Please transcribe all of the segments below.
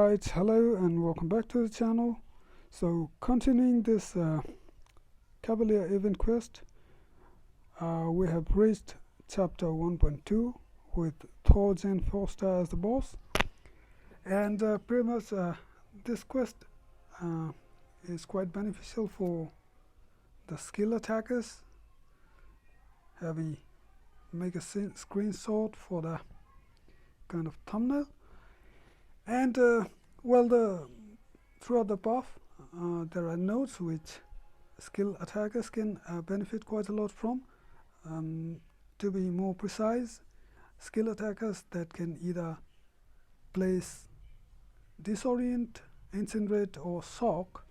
Alright, hello and welcome back to the channel. So continuing this Cavalier event quest, we have reached chapter 1.2 with Thor's and 4-star as the boss, and pretty much this quest is quite beneficial for the skill attackers. Have we make a screenshot for the kind of thumbnail. And throughout the path there are nodes which skill attackers can benefit quite a lot from. To be more precise, skill attackers that can either place disorient, incinerate or shock,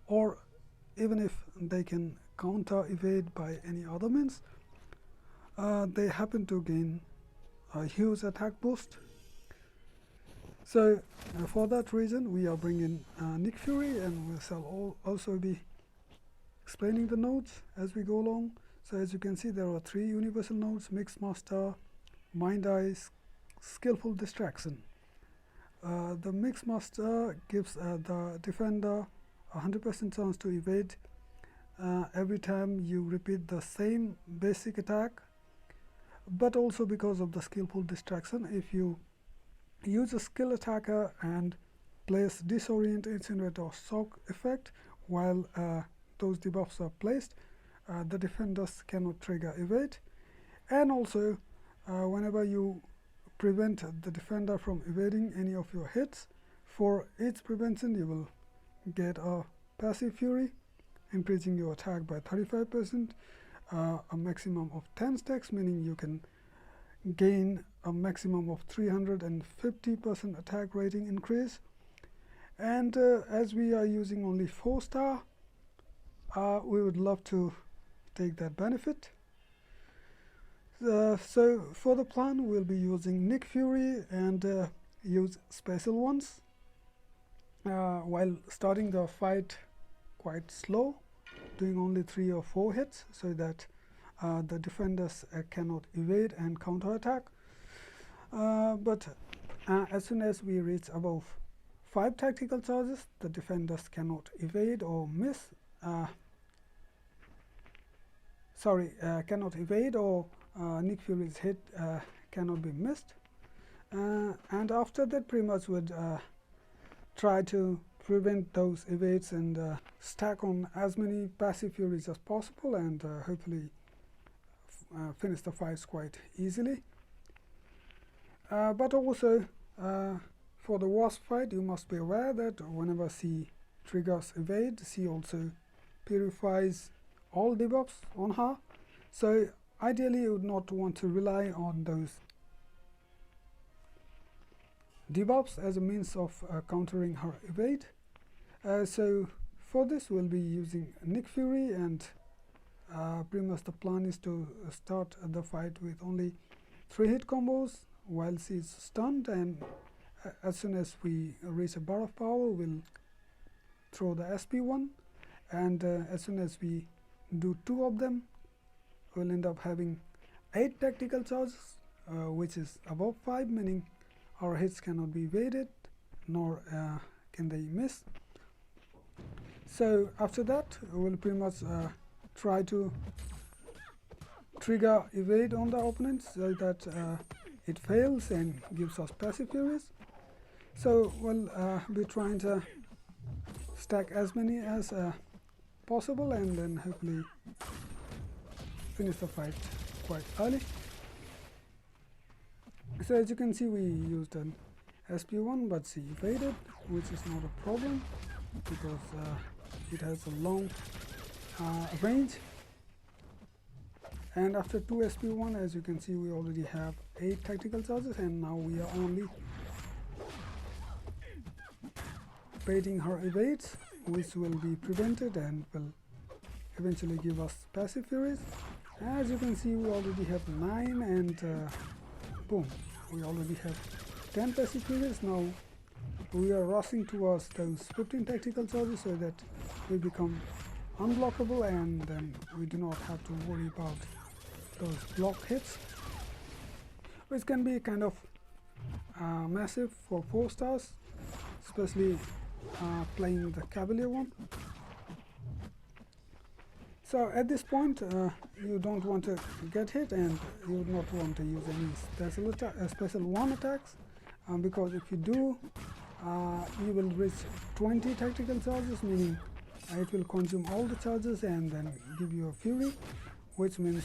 or even if they can counter evade by any other means, they happen to gain a huge attack boost. So for that reason we are bringing Nick Fury, and we shall also be explaining the nodes as we go along. So as you can see, there are 3 universal nodes: Mix Master, Mind Eye, Skillful Distraction. The Mix Master gives the defender 100% chance to evade every time you repeat the same basic attack, but also because of the Skillful Distraction, if you use a skill attacker and place disorient, incinerate or shock effect while those debuffs are placed, the defenders cannot trigger evade. And also whenever you prevent the defender from evading any of your hits, for each prevention you will get a passive fury, increasing your attack by 35%, a maximum of 10 stacks, meaning you can gain a maximum of 350% attack rating increase. And as we are using only 4-star, we would love to take that benefit. So for the plan, we'll be using Nick Fury and use special ones while starting the fight quite slow, doing only 3 or 4 hits, so that the defenders cannot evade and counterattack. But as soon as we reach above 5 tactical charges, the defenders cannot evade or miss. Cannot evade, or Nick Fury's hit cannot be missed. And after that, pretty much would try to prevent those evades and stack on as many passive furies as possible, and hopefully finish the fights quite easily. But also for the Wasp fight, you must be aware that whenever she triggers evade, she also purifies all debuffs on her. So ideally you would not want to rely on those debuffs as a means of countering her evade. So for this we'll be using Nick Fury, and pretty much the plan is to start the fight with only 3 hit combos while she's stunned, and as soon as we reach a bar of power, we'll throw the SP1, and as soon as we do 2 of them, we'll end up having 8 tactical charges, which is above 5, meaning our hits cannot be evaded, nor can they miss. So after that, we'll pretty much try to trigger evade on the opponents so that it fails and gives us passive furies. So we'll be trying to stack as many as possible, and then hopefully finish the fight quite early. So as you can see, we used an SP1, but she evaded, which is not a problem because it has a long range. And after 2 SP1, as you can see, we already have 8 tactical charges, and now we are only baiting her evades, which will be prevented and will eventually give us passive furies. As you can see, we already have 9, and boom, we already have 10 passive furies. Now we are rushing towards those 15 tactical charges so that we become unblockable, and then we do not have to worry about those block hits, which can be kind of massive for 4 stars. especially playing the Cavalier one. So at this point you don't want to get hit, and you would not want to use any special one attacks, because if you do, you will reach 20 tactical charges, meaning it will consume all the charges and then give you a fury, which means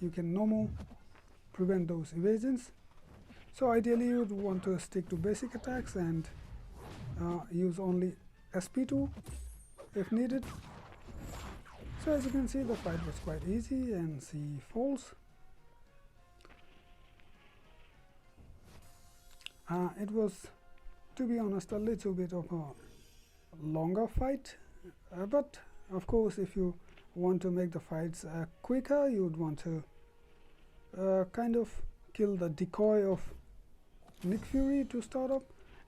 you can no more prevent those evasions. So ideally you would want to stick to basic attacks and use only SP2 if needed. So as you can see, the fight was quite easy, and she falls. It was, to be honest, a little bit of a longer fight, but of course if you want to make the fights quicker, you would want to kind of kill the decoy of Nick Fury to start up,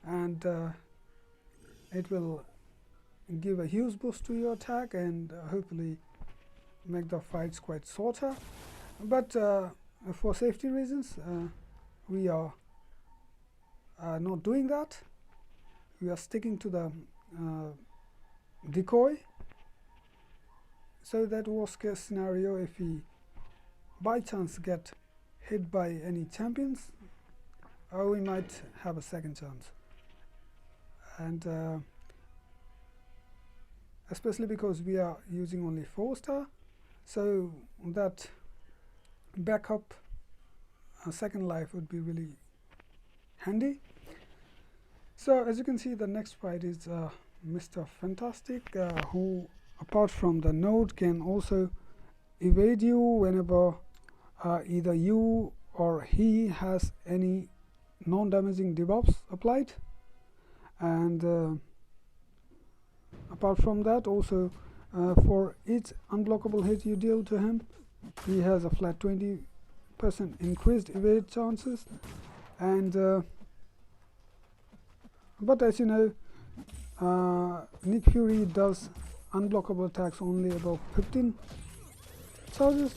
and it will give a huge boost to your attack and hopefully make the fights quite shorter. But for safety reasons, we are not doing that. We are sticking to the decoy, so that worst case scenario, if we by chance get hit by any champions, we might have a second chance. And especially because we are using only 4-star, so that backup second life would be really handy. So as you can see, the next fight is Mr. Fantastic, who apart from the node can also evade you whenever either you or he has any non-damaging debuffs applied. And apart from that, also for each unblockable hit you deal to him, he has a flat 20% increased evade chances. And but as you know, Nick Fury does unblockable attacks only above 15 charges,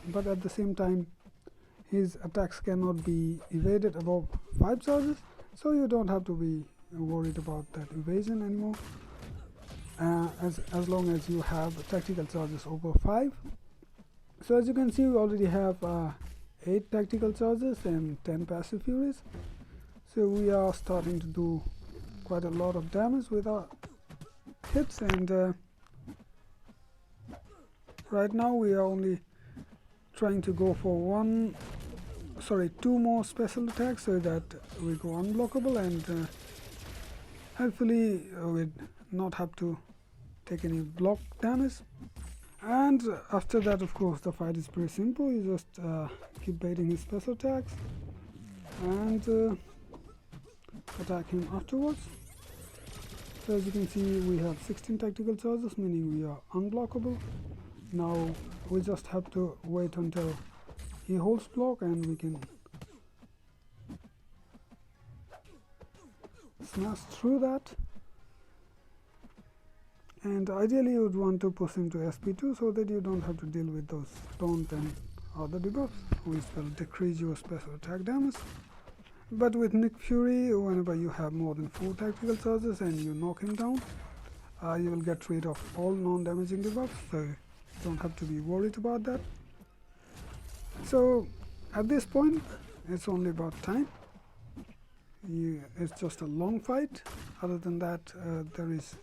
but at the same time his attacks cannot be evaded above 5 charges, so you don't have to be worried about that evasion anymore, as long as you have tactical charges over 5. So as you can see, we already have 8 tactical charges and 10 passive furies, so we are starting to do quite a lot of damage with our hits. And right now we are only trying to go for 2 more special attacks, so that we go unblockable, and hopefully we'd not have to take any block damage. And after that, of course, the fight is pretty simple. You just keep baiting his special attacks and attack him afterwards. So as you can see, we have 16 tactical charges, meaning we are unblockable. Now we just have to wait until he holds block, and we can smash through that. And ideally you would want to push him to SP2, so that you don't have to deal with those taunt and other debuffs, which will decrease your special attack damage. But with Nick Fury, whenever you have more than 4 tactical charges and you knock him down, you will get rid of all non-damaging debuffs, so you don't have to be worried about that. So at this point, it's only about time. It's just a long fight. Other than that, there is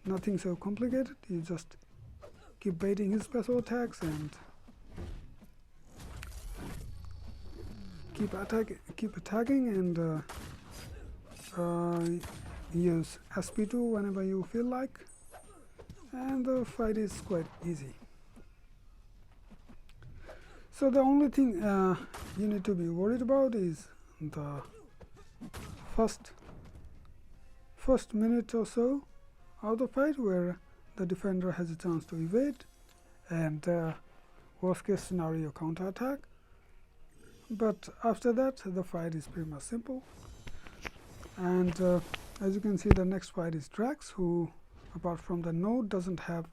nothing so complicated. You just keep baiting his special attacks and keep attacking, and use SP2 whenever you feel like, and the fight is quite easy. So the only thing you need to be worried about is the first minute or so of the fight, where the defender has a chance to evade and worst case scenario counter attack. But after that, the fight is pretty much simple. And as you can see, the next fight is Drax, who apart from the node doesn't have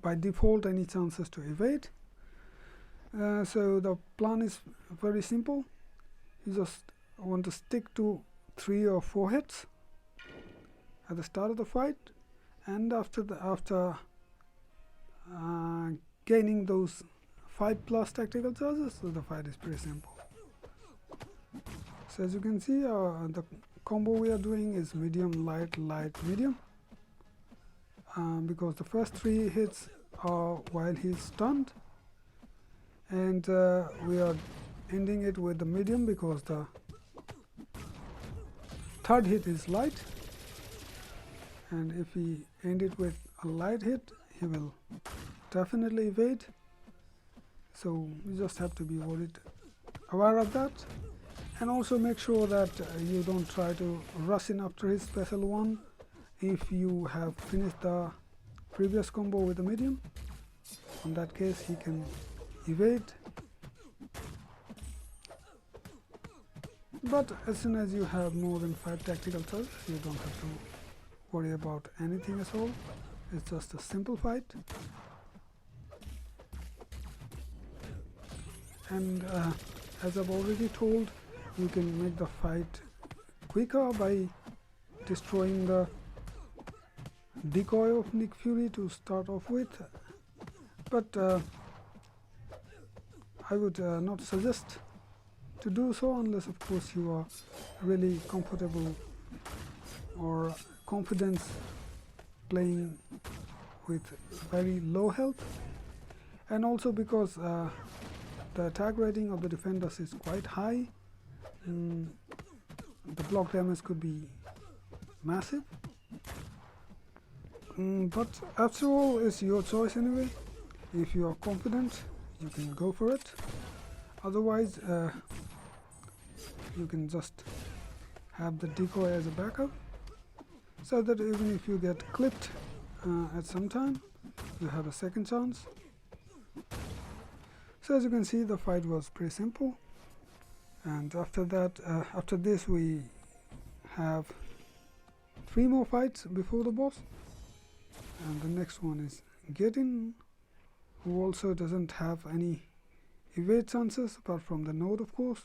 by default any chances to evade. So the plan is very simple. You just want to stick to 3 or 4 hits at the start of the fight, and after gaining those 5+ tactical charges, so the fight is pretty simple. So as you can see, the combo we are doing is medium, light, light, medium, because the first 3 hits are while he's stunned, and we are ending it with the medium because the 3rd hit is light, and if we end it with a light hit, he will definitely evade. So you just have to be aware of that, and also make sure that you don't try to rush in after his special one. If you have finished the previous combo with the medium, in that case he can evade. But as soon as you have more than 5 tactical charges, you don't have to worry about anything at all. It's just a simple fight. And as I've already told, you can make the fight quicker by destroying the decoy of Nick Fury to start off with, but I would not suggest to do so unless of course you are really comfortable or confident playing with very low health, and also because the attack rating of the defenders is quite high. The block damage could be massive, but after all, it's your choice anyway. If you are confident, you can go for it. Otherwise, you can just have the decoy as a backup, so that even if you get clipped at some time, you have a second chance. So as you can see, the fight was pretty simple, and after that, after this, we have 3 more fights before the boss, and the next one is Getin, who also doesn't have any evade chances apart from the node, of course.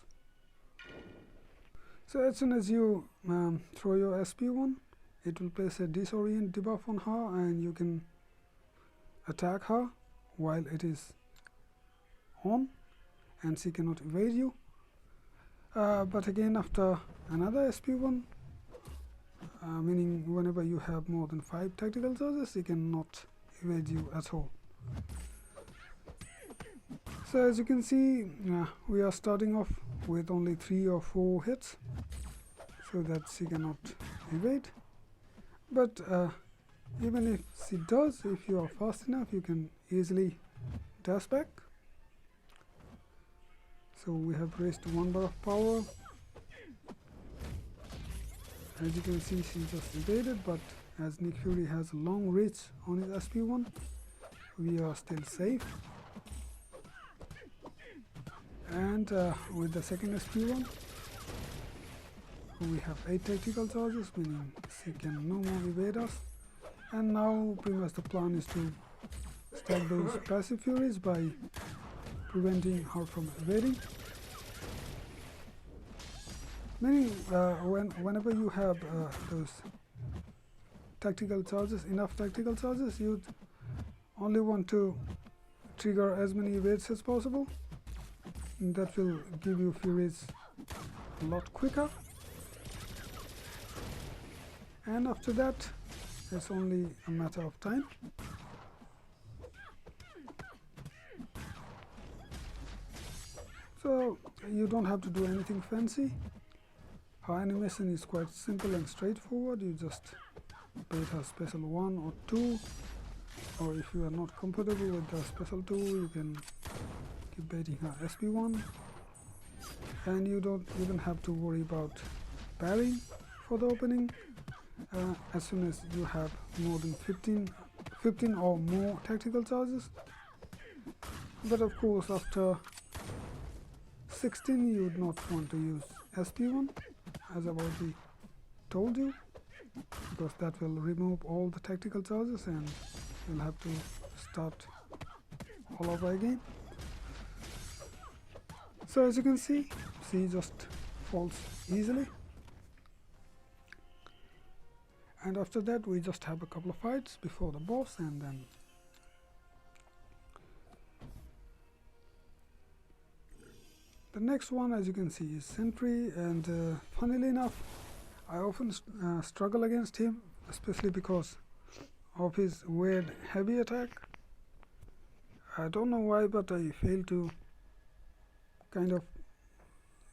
So as soon as you throw your SP1, it will place a disorient debuff on her, and you can attack her while it is on, and she cannot evade you. But again, after another SP1, meaning whenever you have more than 5 tactical charges, she cannot evade you at all. So as you can see, we are starting off with only 3 or 4 hits, so that she cannot evade. But even if she does, if you are fast enough, you can easily dash back. So we have raised 1 bar of power. As you can see, she just evaded, but as Nick Fury has a long reach on his SP1, we are still safe. And with the second SP1, we have 8 tactical charges, meaning she can no more evade us. And now pretty much the plan is to stack those passive furies by preventing her from evading. Meaning whenever you have those tactical charges, enough tactical charges, you only want to trigger as many evades as possible. And that will give you furies a lot quicker. And after that, it's only a matter of time. So you don't have to do anything fancy. Her animation is quite simple and straightforward. You just bait her special 1 or 2, or if you are not comfortable with the special 2, you can keep baiting her SP1, and you don't even have to worry about parrying for the opening. As soon as you have more than 15 or more tactical charges. But of course, after 16, you would not want to use SP1, as I've already told you, because that will remove all the tactical charges and you'll have to start all over again. So as you can see, she just falls easily. and after that we just have a couple of fights before the boss, and then the next one, as you can see, is Sentry. And funnily enough, I often struggle against him, especially because of his weird heavy attack. I don't know why, but I fail to kind of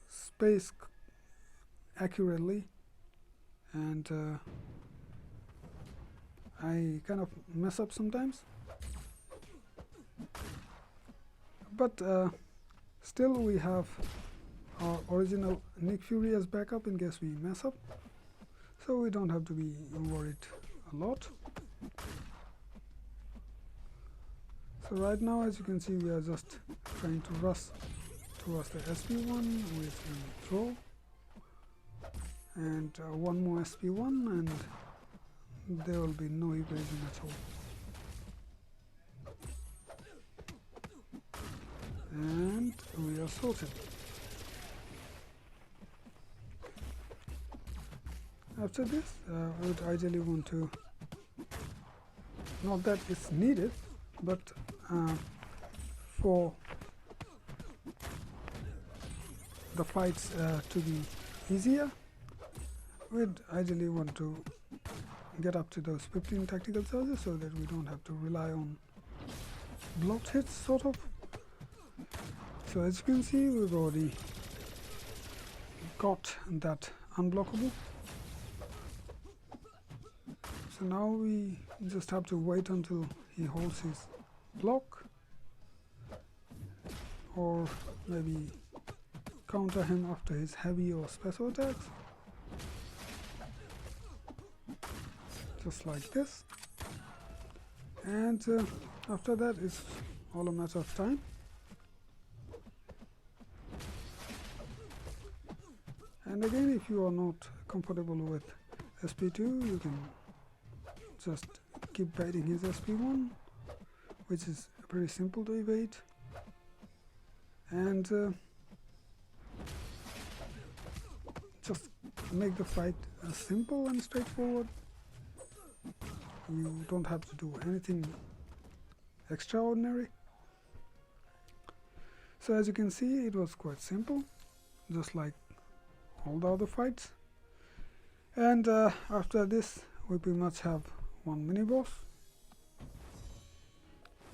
space accurately, and I kind of mess up sometimes, but still we have our original Nick Fury as backup in case we mess up, so we don't have to be worried a lot. So right now, as you can see, we are just trying to rush towards the SP1 with a throw, and one more SP1, and there will be no evasion at all. And we are sorted. After this, I would ideally want to, not that it's needed, but for the fights to be easier, we'd ideally want to get up to those 15 tactical charges so that we don't have to rely on blocked hits, sort of. So as you can see, we've already got that unblockable. So now we just have to wait until he holds his block, or maybe counter him after his heavy or special attacks, just like this. And after that, it's all a matter of time. And again, if you are not comfortable with SP2, you can just keep baiting his SP1, which is pretty simple to evade. And just make the fight simple and straightforward. You don't have to do anything extraordinary. So as you can see, it was quite simple, just like all the other fights. And after this, we pretty much have one mini boss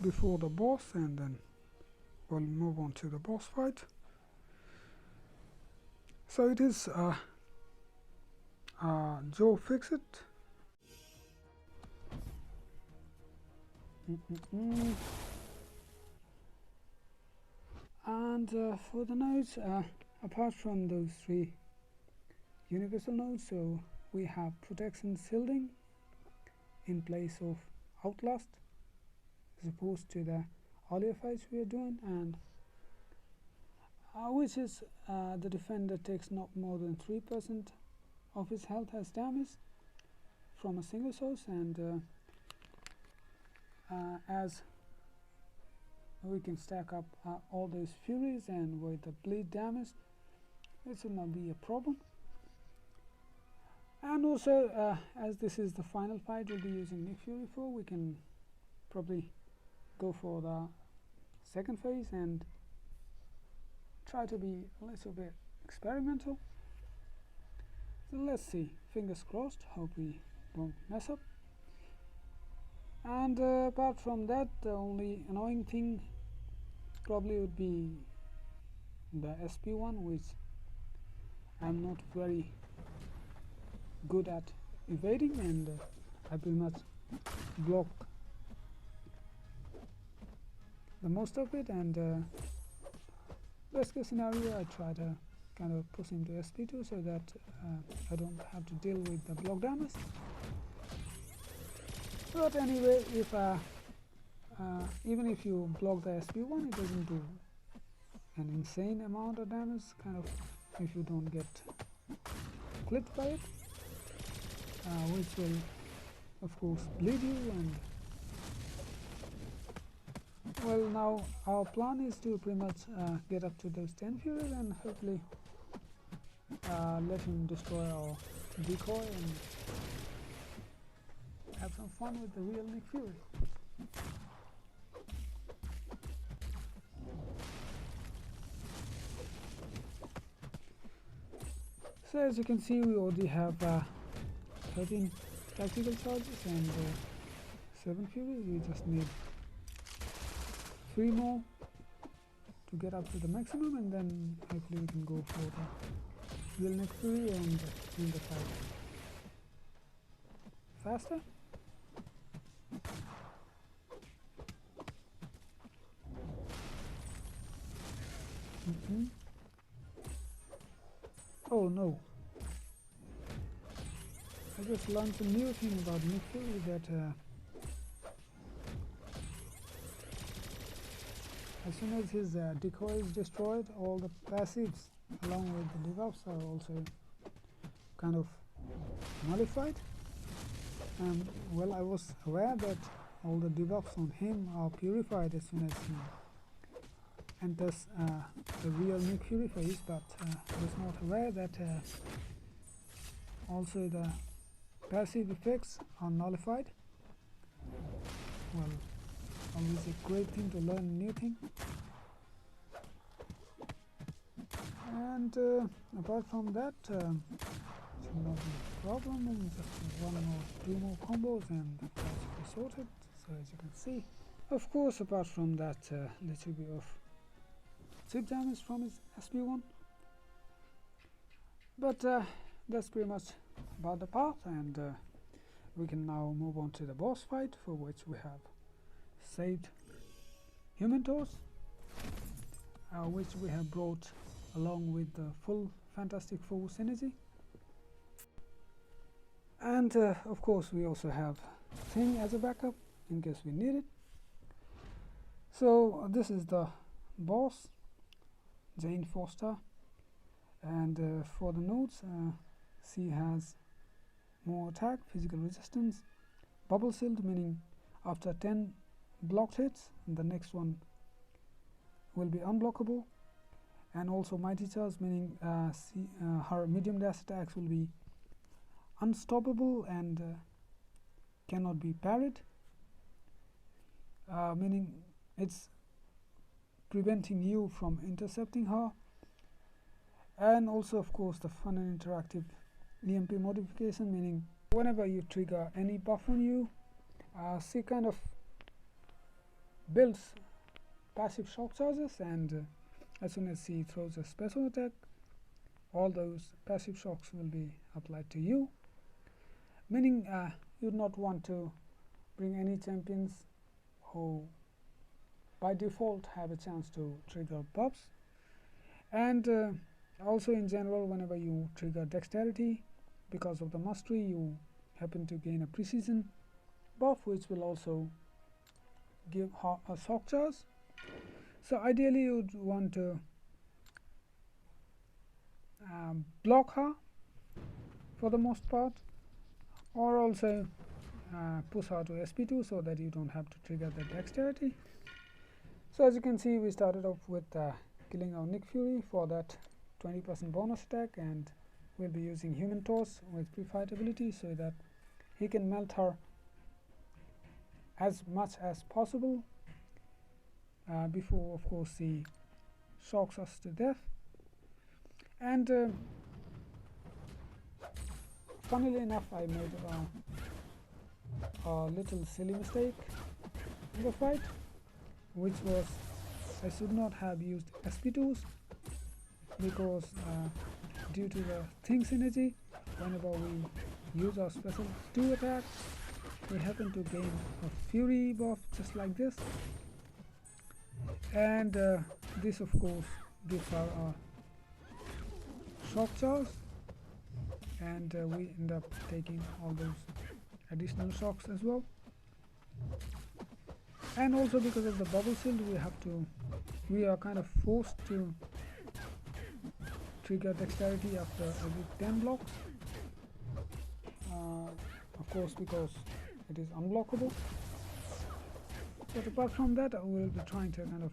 before the boss, and then we'll move on to the boss fight. So it is Joe Fixit. And for the nodes, apart from those three universal nodes, so we have protection shielding in place of outlast, as opposed to the earlier fights we are doing, and which is the defender takes not more than 3% of his health as damage from a single source, and as we can stack up all those furies, and with the bleed damage, it should not be a problem. And also, as this is the final fight we'll be using Nick Fury for, we can probably go for the second phase and try to be a little bit experimental. So let's see, fingers crossed, hope we don't mess up. And apart from that, the only annoying thing probably would be the SP1, which I'm not very good at evading, and I pretty much block the most of it, and best case scenario, I try to kind of push him to SP2 so that I don't have to deal with the block damage. But anyway, if even if you block the SP1, it doesn't do an insane amount of damage, kind of, if you don't get clipped by it, which will of course bleed you. And well, now our plan is to pretty much get up to those 10 furies and hopefully let him destroy our decoy and have some fun with the real Nick Fury. So as you can see, we already have 13 tactical charges and 7 Furies. We just need 3 more to get up to the maximum, and then hopefully we can go for the real Nick Fury and win the fight faster. Oh no, I just learned a new thing about Nick Fury, that as soon as his decoy is destroyed, all the passives along with the debuffs are also kind of nullified. Well, I was aware that all the debuffs on him are purified as soon as he enters the real Nick Fury phase, but I was not aware that also the passive effects are nullified. Well, always a great thing to learn a new thing. And apart from that, should not be a problem. Just 1 or 2 more combos and the fight should be sorted. So as you can see, of course, apart from that, little bit of chip damage from his SP1, but that's pretty much about the path, and we can now move on to the boss fight, for which we have saved Human Torch, which we have brought along with the full Fantastic Four synergy, and of course we also have Thing as a backup in case we need it. So this is the boss, Jane Foster, and for the notes, she has more attack, physical resistance, bubble shield, meaning after 10 blocked hits the next one will be unblockable, and also mighty charge, meaning her medium dash attacks will be unstoppable and cannot be parried, meaning it's preventing you from intercepting her. And also of course the fun and interactive EMP modification, meaning whenever you trigger any buff on you, she kind of builds passive shock charges, and as soon as she throws a special attack, all those passive shocks will be applied to you, meaning you would not want to bring any champions who by default have a chance to trigger buffs. And also in general, whenever you trigger dexterity, because of the mastery, you happen to gain a precision buff, which will also give her a shock charge. So ideally you would want to block her for the most part, or also push her to SP2 so that you don't have to trigger the dexterity. So as you can see, we started off with killing our Nick Fury for that 20% bonus attack, and we'll be using Human Torch with pre-fight ability so that he can melt her as much as possible before of course he shocks us to death. And funnily enough, I made a little silly mistake in the fight, which was I should not have used SP2s, because due to the Thing synergy, whenever we use our special 2 attack, we happen to gain a Fury buff just like this, and this of course gives her a shock charge, and we end up taking all those additional shocks as well. And also because of the bubble shield, we are kind of forced to trigger dexterity after every 10 blocks, of course because it is unblockable. But apart from that, I will be trying to kind of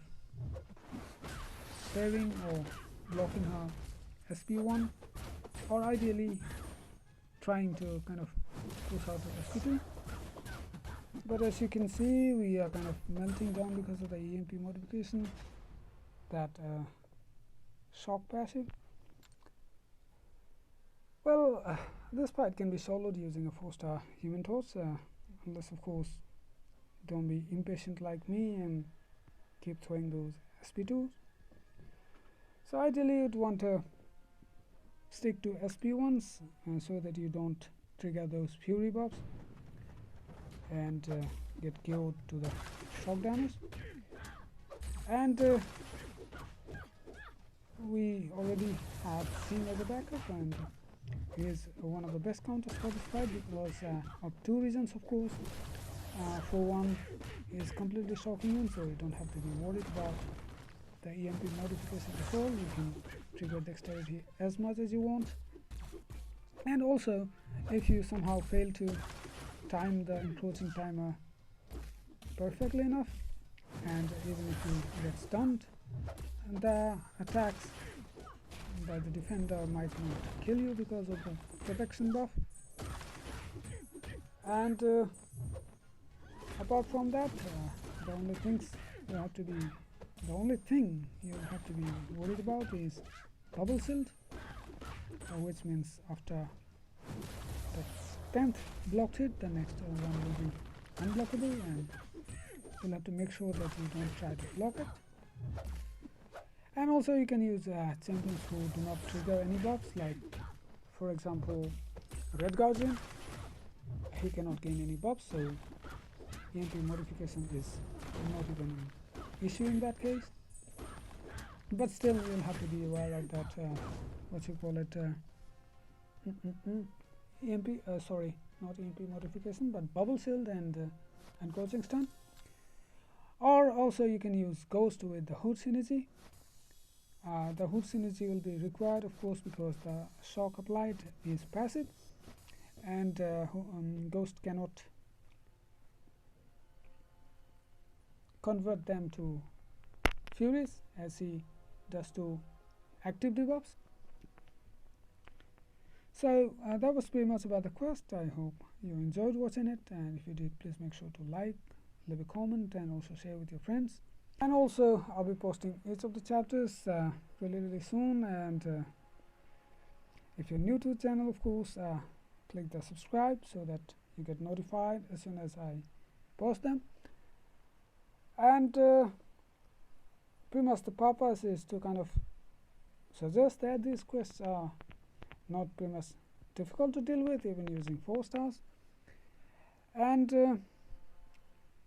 sparing or blocking her SP1, or ideally trying to kind of push her to SP2. But as you can see, we are kind of melting down because of the EMP modification, that shock passive. Well, this part can be soloed using a 4-star human torch, unless of course don't be impatient like me and keep throwing those SP2s. So ideally you'd want to stick to SP1s so that you don't trigger those fury buffs and get killed to the shock damage. And we already have seen as a backup, and here's one of the best counters for this fight because of two reasons, of course. For one, is completely shock immune, so you don't have to be worried about the EMP modification at all. You can trigger dexterity as much as you want. And also, if you somehow fail to time the encroaching timer perfectly enough, and even if you get stunned, the attacks by the defender might not kill you because of the protection buff. And apart from that, the only thing you have to be worried about is bubble shield, which means after the 10th blocked hit, the next one will be unblockable, and you'll have to make sure that you don't try to block it. And also you can use champions who do not trigger any buffs, like for example Red Guardian. He cannot gain any buffs, so EMP modification is not even an issue in that case. But still you'll have to be aware of that EMP sorry, not EMP modification, but bubble shield and encroaching stun. Or also you can use Ghost with the Hood synergy. The Hood synergy will be required, of course, because the shock applied is passive, and Ghost cannot convert them to furies as he does to active debuffs. So that was pretty much about the quest. I hope you enjoyed watching it, and if you did, please make sure to like, leave a comment, and also share with your friends. And also I'll be posting each of the chapters really soon, and if you're new to the channel, of course, click the subscribe so that you get notified as soon as I post them. And pretty much the purpose is to kind of suggest that these quests are not pretty much difficult to deal with, even using 4 stars, and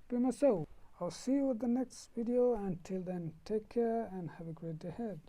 pretty much so. I'll see you at the next video. Until then, take care and have a great day ahead.